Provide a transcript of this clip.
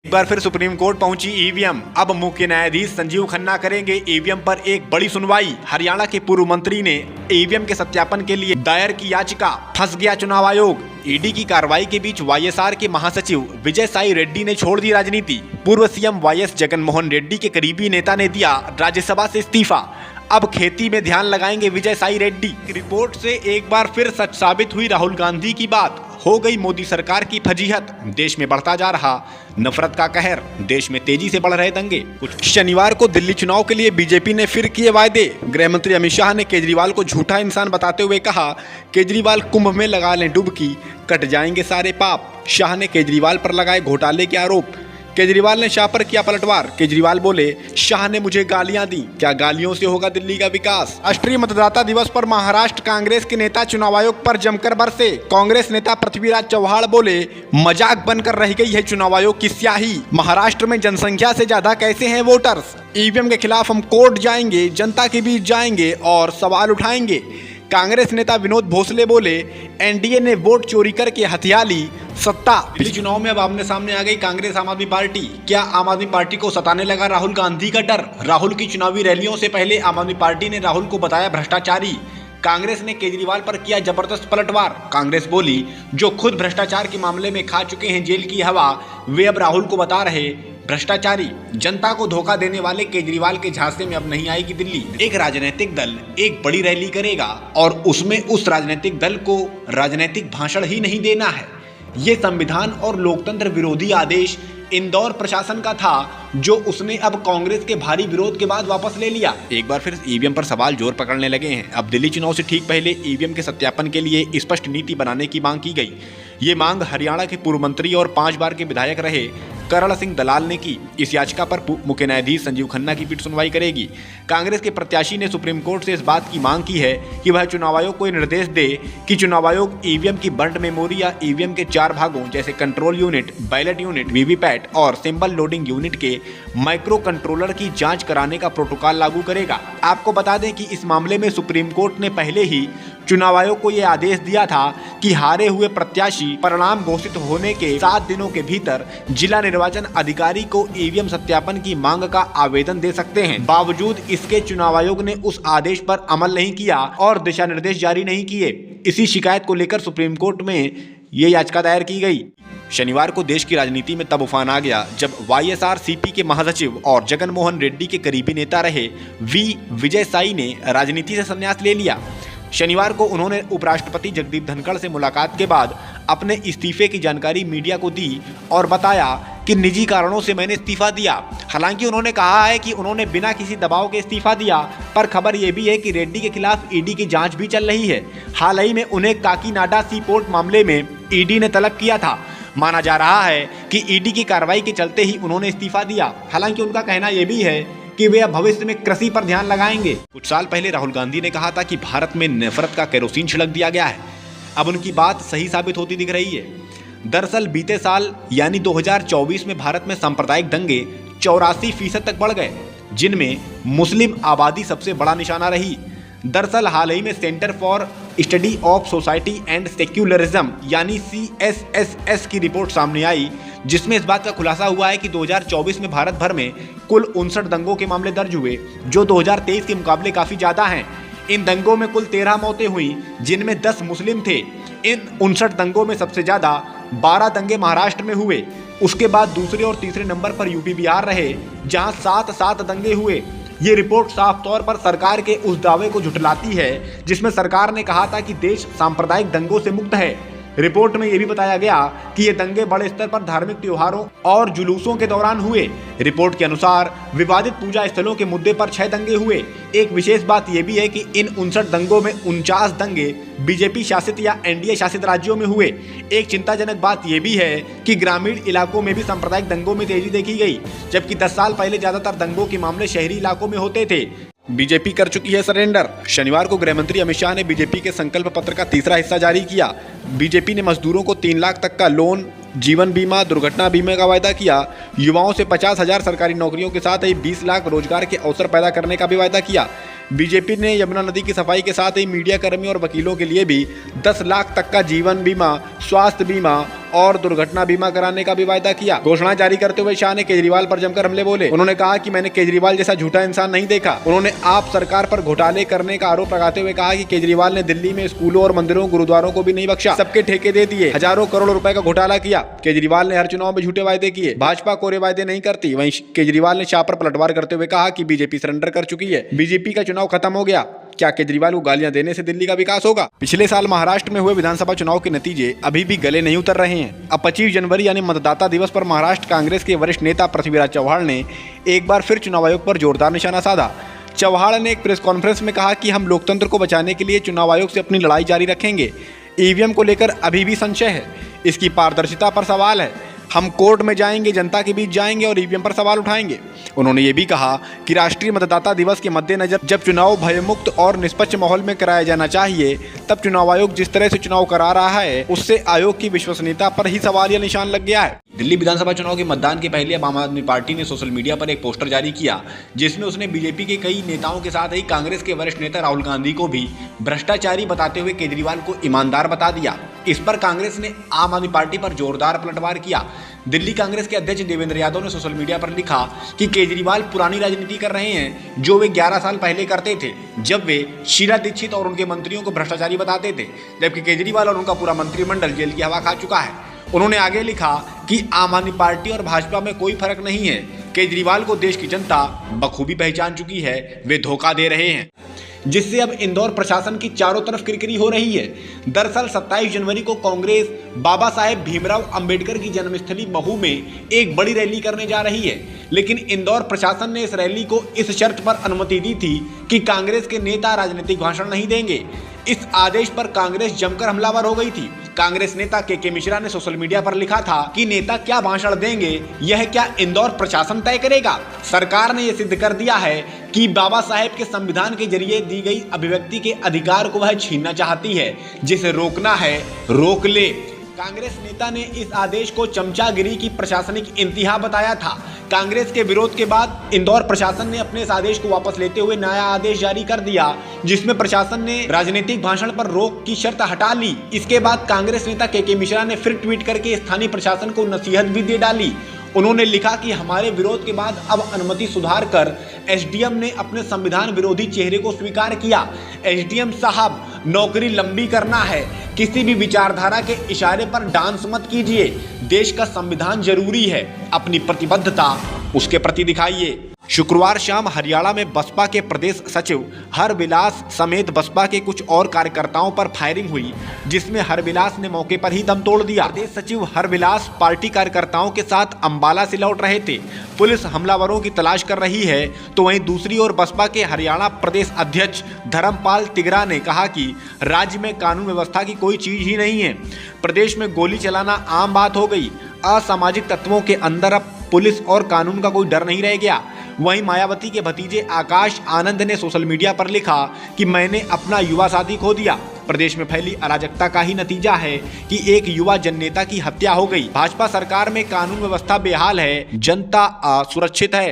एक बार फिर supreme court पहुंची ईवीएम। अब मुख्य न्यायाधीश संजीव खन्ना करेंगे ईवीएम पर एक बड़ी सुनवाई। हरियाणा के पूर्व मंत्री ने ईवीएम के सत्यापन के लिए दायर की याचिका। फंस गया चुनाव आयोग। ईडी की कार्रवाई के बीच वाईएसआर के महासचिव विजय साई रेड्डी ने छोड़ दी राजनीति। पूर्व सीएम वाईएस जगनमोहन रेड्डी के करीबी नेता ने दिया राज्यसभा से इस्तीफा। अब खेती में ध्यान लगाएंगे विजय साई रेड्डी। रिपोर्ट से एक बार फिर सच साबित हुई राहुल गांधी की बात। हो गई मोदी सरकार की फजीहत। देश में बढ़ता जा रहा नफरत का कहर। देश में तेजी से बढ़ रहे दंगे। कुछ शनिवार को दिल्ली चुनाव के लिए बीजेपी ने फिर किए वायदे। गृह मंत्री अमित शाह ने केजरीवाल को झूठा इंसान बताते हुए कहा, केजरीवाल कुंभ में लगा लें डुबकी, कट जाएंगे सारे पाप। शाह ने केजरीवाल पर लगाए घोटाले के आरोप। केजरीवाल ने शाह पर किया पलटवार। केजरीवाल बोले, शाह ने मुझे गालियां दी, क्या गालियों से होगा दिल्ली का विकास। राष्ट्रीय मतदाता दिवस पर महाराष्ट्र कांग्रेस के नेता चुनाव आयोग पर जमकर बरसे। कांग्रेस नेता पृथ्वीराज चव्हाण बोले, मजाक बनकर रह गई है चुनाव आयोग की स्याही। महाराष्ट्र में जनसंख्या से ज्यादा कैसे हैं वोटर्स। ईवीएम के खिलाफ हम कोर्ट जाएंगे, जनता के बीच जाएंगे और सवाल उठाएंगे। कांग्रेस नेता विनोद भोसले बोले, एनडीए ने वोट चोरी करके हथिया ली सत्ता। दिल्ली चुनाव में अब आमने सामने आ गई कांग्रेस आम आदमी पार्टी। क्या आम आदमी पार्टी को सताने लगा राहुल गांधी का डर। राहुल की चुनावी रैलियों से पहले आम आदमी पार्टी ने राहुल को बताया भ्रष्टाचारी। कांग्रेस ने केजरीवाल पर किया जबरदस्त पलटवार। कांग्रेस बोली, जो खुद भ्रष्टाचार के मामले में खा चुके हैं जेल की हवा, वे अब राहुल को बता रहे भ्रष्टाचारी। जनता को धोखा देने वाले केजरीवाल के झांसे में अब नहीं आएगी दिल्ली। एक राजनीतिक दल एक बड़ी रैली करेगा और उसमें उस राजनीतिक दल को राजनीतिक भाषण ही नहीं देना है। ये संविधान और लोकतंत्र विरोधी आदेश इंदौर प्रशासन का था, जो उसने अब कांग्रेस के भारी विरोध के बाद वापस ले लिया। एक बार फिर ईवीएम पर सवाल जोर पकड़ने लगे हैं। अब दिल्ली चुनाव से ठीक पहले ईवीएम के सत्यापन के लिए स्पष्ट नीति बनाने की मांग की गई। ये मांग हरियाणा के पूर्व मंत्री और 5 बार के विधायक रहे करण सिंह दलाल ने की। इस याचिका पर मुख्य न्यायाधीश संजीव खन्ना की पीठ सुनवाई करेगी। कांग्रेस के प्रत्याशी ने सुप्रीम कोर्ट से इस बात की मांग की है कि वह चुनाव आयोग को निर्देश दे कि चुनाव आयोग ईवीएम की बंट मेमोरी या ईवीएम के 4 भागों जैसे control unit, ballot unit, VVPAT और सिंबल लोडिंग यूनिट के माइक्रो कंट्रोलर की जांच कराने का प्रोटोकॉल लागू करेगा। आपको बता दें कि इस मामले में सुप्रीम कोर्ट ने पहले ही चुनाव आयोग को यह आदेश दिया था कि हारे हुए प्रत्याशी परिणाम घोषित होने के 7 दिनों के भीतर जिला निर्वाचन अधिकारी को ईवीएम सत्यापन की मांग का आवेदन दे सकते हैं। बावजूद इसके चुनाव आयोग ने उस आदेश पर अमल नहीं किया और दिशा निर्देश जारी नहीं किए। इसी शिकायत को लेकर सुप्रीम कोर्ट में ये याचिका दायर की गई। शनिवार को देश की राजनीति में तब उफान आ गया जब वाईएसआरसीपी के महासचिव और जगनमोहन रेड्डी के करीबी नेता रहे विजय साई ने राजनीति से संन्यास ले लिया। शनिवार को उन्होंने उपराष्ट्रपति जगदीप धनखड़ से मुलाकात के बाद अपने इस्तीफे की जानकारी मीडिया को दी और बताया कि निजी कारणों से मैंने इस्तीफा दिया। हालांकि उन्होंने कहा है कि उन्होंने बिना किसी दबाव के इस्तीफा दिया, पर खबर यह भी है कि रेड्डी के खिलाफ ईडी की जांच भी चल रही है। हाल ही में उन्हें काकीनाडा सी पोर्ट मामले में ईडी ने तलब किया था। माना जा रहा है कि ईडी की कार्रवाई के चलते ही उन्होंने इस्तीफा दिया। हालांकि उनका कहना यह भी है कि वे अब भविष्य में कृषि पर ध्यान लगाएंगे। कुछ साल पहले राहुल गांधी ने कहा था कि भारत में नफरत का केरोसिन छिड़क दिया गया है। अब उनकी बात सही साबित होती दिख रही है। दरअसल बीते साल यानी 2024 में भारत में सांप्रदायिक दंगे 84% तक बढ़ गए, जिनमें मुस्लिम आबादी सबसे बड़ा निशाना रही। दरअसल हाल ही में centre for study of society and secularism यानी CSSS की रिपोर्ट सामने आई, जिसमें इस बात का खुलासा हुआ है कि 2024 में भारत भर में कुल 59 दंगों के मामले दर्ज हुए, जो 2023 के मुकाबले काफ़ी ज़्यादा हैं। इन दंगों में कुल 13 मौतें हुई, जिनमें 10 मुस्लिम थे। इन 59 दंगों में सबसे ज़्यादा 12 दंगे महाराष्ट्र में हुए। उसके बाद दूसरे और तीसरे नंबर पर यूपी बिहार रहे, जहां 7 दंगे हुए। ये रिपोर्ट साफ तौर पर सरकार के उस दावे को झुठलाती है जिसमें सरकार ने कहा था कि देश सांप्रदायिक दंगों से मुक्त है। रिपोर्ट में यह भी बताया गया कि ये दंगे बड़े स्तर पर धार्मिक त्योहारों और जुलूसों के दौरान हुए। रिपोर्ट के अनुसार विवादित पूजा स्थलों के मुद्दे पर 6 दंगे हुए। एक विशेष बात यह भी है कि इन 59 दंगों में 49 दंगे बीजेपी शासित या एनडीए शासित राज्यों में हुए। एक चिंताजनक बात यह भी है कि ग्रामीण इलाकों में भी सांप्रदायिक दंगों में तेजी देखी गई, जबकि 10 साल पहले ज्यादातर दंगों के मामले शहरी इलाकों में होते थे। बीजेपी कर चुकी है सरेंडर। शनिवार को गृह मंत्री अमित शाह ने बीजेपी के संकल्प पत्र का तीसरा हिस्सा जारी किया। बीजेपी ने मजदूरों को 3 लाख तक का लोन, जीवन बीमा, दुर्घटना बीमा का वायदा किया। युवाओं से 50,000 सरकारी नौकरियों के साथ ही 20 लाख रोजगार के अवसर पैदा करने का भी वायदा किया। बीजेपी ने यमुना नदी की सफाई के साथ ही मीडिया कर्मी और वकीलों के लिए भी 10 लाख तक का जीवन बीमा, स्वास्थ्य बीमा और दुर्घटना बीमा कराने का भी वायदा किया। घोषणा जारी करते हुए शाह ने केजरीवाल पर जमकर हमले बोले। उन्होंने कहा कि मैंने केजरीवाल जैसा झूठा इंसान नहीं देखा। उन्होंने आप सरकार पर घोटाले करने का आरोप लगाते हुए कहा कि केजरीवाल ने दिल्ली में स्कूलों और मंदिरों गुरुद्वारों को भी नहीं बख्शा, सबके ठेके दे दिए, हजारों करोड़ रुपए का घोटाला किया। केजरीवाल ने हर चुनाव में झूठे वायदे किए, भाजपा कोरे वायदे नहीं करती। वहीं केजरीवाल ने शाह पर पलटवार करते हुए कहा कि बीजेपी सरेंडर कर चुकी है, बीजेपी का चुनाव खत्म हो गया। क्या केजरीवाल को गालियां देने से दिल्ली का विकास होगा? पिछले साल महाराष्ट्र में हुए विधानसभा चुनाव के नतीजे अभी भी गले नहीं उतर रहे हैं। अब 25 जनवरी यानी मतदाता दिवस पर महाराष्ट्र कांग्रेस के वरिष्ठ नेता पृथ्वीराज चव्हाण ने एक बार फिर चुनाव आयोग पर जोरदार निशाना साधा। चव्हाण ने एक प्रेस कॉन्फ्रेंस में कहा कि हम लोकतंत्र को बचाने के लिए चुनाव आयोग से अपनी लड़ाई जारी रखेंगे। ईवीएम को लेकर अभी भी संशय है, इसकी पारदर्शिता पर सवाल है। हम कोर्ट में जाएंगे, जनता के बीच जाएंगे और ईवीएम पर सवाल उठाएंगे। उन्होंने ये भी कहा कि राष्ट्रीय मतदाता दिवस के मद्देनजर जब चुनाव भयमुक्त और निष्पक्ष माहौल में कराया जाना चाहिए, तब चुनाव आयोग जिस तरह से चुनाव करा रहा है, उससे आयोग की विश्वसनीयता पर ही सवाल या निशान लग गया है। दिल्ली विधानसभा चुनाव के मतदान के पहले अब आम आदमी पार्टी ने सोशल मीडिया पर एक पोस्टर जारी किया, जिसमें उसने बीजेपी के कई नेताओं के साथ ही कांग्रेस के वरिष्ठ नेता राहुल गांधी को भी भ्रष्टाचारी बताते हुए केजरीवाल को ईमानदार बता दिया। इस पर कांग्रेस ने आम आदमी पार्टी पर जोरदार पलटवार किया। दिल्ली कांग्रेस के अध्यक्ष देवेंद्र यादव ने सोशल मीडिया पर लिखा कि केजरीवाल पुरानी राजनीति कर रहे हैं, जो वे 11 साल पहले करते थे, जब वे शीला दीक्षित और उनके मंत्रियों को भ्रष्टाचारी बताते थे, जबकि केजरीवाल और उनका पूरा मंत्रिमंडल जेल की हवा खा चुका है। उन्होंने आगे लिखा कि आम आदमी पार्टी और भाजपा में कोई फर्क नहीं है। केजरीवाल को देश की जनता बखूबी पहचान चुकी है, वे धोखा दे रहे हैं, जिससे अब इंदौर प्रशासन की चारों तरफ किरकिरी हो रही है। दरअसल 27 जनवरी को कांग्रेस बाबा साहेब भीमराव अंबेडकर की जन्मस्थली महू में एक बड़ी रैली करने जा रही है, लेकिन इंदौर प्रशासन ने इस रैली को इस शर्त पर अनुमति दी थी कि कांग्रेस के नेता राजनीतिक भाषण नहीं देंगे। इस आदेश पर कांग्रेस जमकर हमलावर हो गई थी। कांग्रेस नेता के मिश्रा ने सोशल मीडिया पर लिखा था कि नेता क्या भाषण देंगे, यह क्या इंदौर प्रशासन तय करेगा? सरकार ने यह सिद्ध कर दिया है कि बाबा साहेब के संविधान के जरिए दी गई अभिव्यक्ति के अधिकार को वह छीनना चाहती है। जिसे रोकना है, रोक ले। कांग्रेस नेता ने इस आदेश को चमचागिरी की प्रशासनिक इंतहा बताया था। कांग्रेस के विरोध के बाद इंदौर प्रशासन ने अपने इस आदेश को वापस लेते हुए नया आदेश जारी कर दिया, जिसमें प्रशासन ने राजनीतिक भाषण पर रोक की शर्त हटा ली। इसके बाद कांग्रेस नेता के मिश्रा ने फिर ट्वीट करके स्थानीय प्रशासन को नसीहत भी दे डाली। उन्होंने लिखा कि हमारे विरोध के बाद अब अनुमति सुधार कर एसडीएम ने अपने संविधान विरोधी चेहरे को स्वीकार किया। एसडीएम साहब, नौकरी लंबी करना है, किसी भी विचारधारा के इशारे पर डांस मत कीजिए। देश का संविधान जरूरी है, अपनी प्रतिबद्धता उसके प्रति दिखाइए। शुक्रवार शाम हरियाणा में बसपा के प्रदेश सचिव हरविलास समेत बसपा के कुछ और कार्यकर्ताओं पर फायरिंग हुई, जिसमें हरविलास ने मौके पर ही दम तोड़ दिया। प्रदेश सचिव हरविलास पार्टी कार्यकर्ताओं के साथ अंबाला से लौट रहे थे। पुलिस हमलावरों की तलाश कर रही है, तो वहीं दूसरी ओर बसपा के हरियाणा प्रदेश अध्यक्ष धर्मपाल तिगरा ने कहा कि राज्य में कानून व्यवस्था की कोई चीज ही नहीं है। प्रदेश में गोली चलाना आम बात हो गई। असामाजिक तत्वों के अंदर अब पुलिस और कानून का कोई डर नहीं रह गया। वहीं मायावती के भतीजे आकाश आनंद ने सोशल मीडिया पर लिखा कि मैंने अपना युवा साथी खो दिया। प्रदेश में फैली अराजकता का ही नतीजा है कि एक युवा जननेता की हत्या हो गई। भाजपा सरकार में कानून व्यवस्था बेहाल है, जनता असुरक्षित है।